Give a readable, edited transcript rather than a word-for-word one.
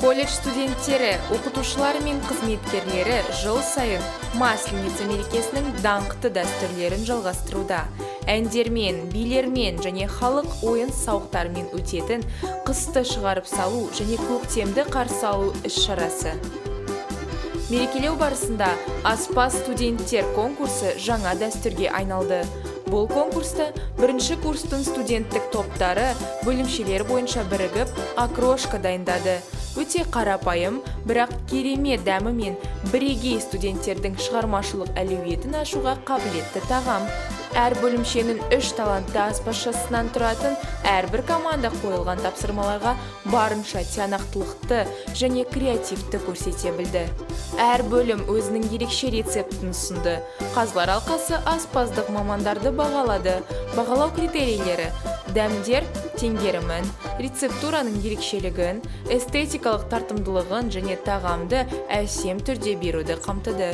Колледж студенттері, оқытушылар мен қызметкерлері жыл сайын Масленица мерекесінің даңқты дәстүрлерін жалғастыруда. Әндермен, билермен және халық ойын сауықтармен өтетін қысты шығарып салу және көктемді қарсы алу іс-шарасы. Мерекелеу барысында аспаз студенттер конкурсы жаңа дәстүрге айналды. Бұл конкурста бірінші курстың студенттік топтары бөлімшелер бойынша бірігіп окрошка дайындады. Өте қарапайым, бірақ керемет дәмі мен бірегей студенттердің шығармашылық әлеуетін ашуға қабілетті тағам. Әр бөлімшенің 3 талантты аспазшысынан тұратын әрбір команда қойылған тапсырмаларға барынша тиянақтылықты және креативті көрсете білді. Әр бөлім өзінің ерекше рецептін ұсынды. Қазылар алқасы аспаздық мамандарды бағалады. Бағалау критерийлері: дәмдер теңгерімін, рецептураның ерекшелігін, эстетикалық тартымдылығын және тағамды әсем түрде беруді қамтыды.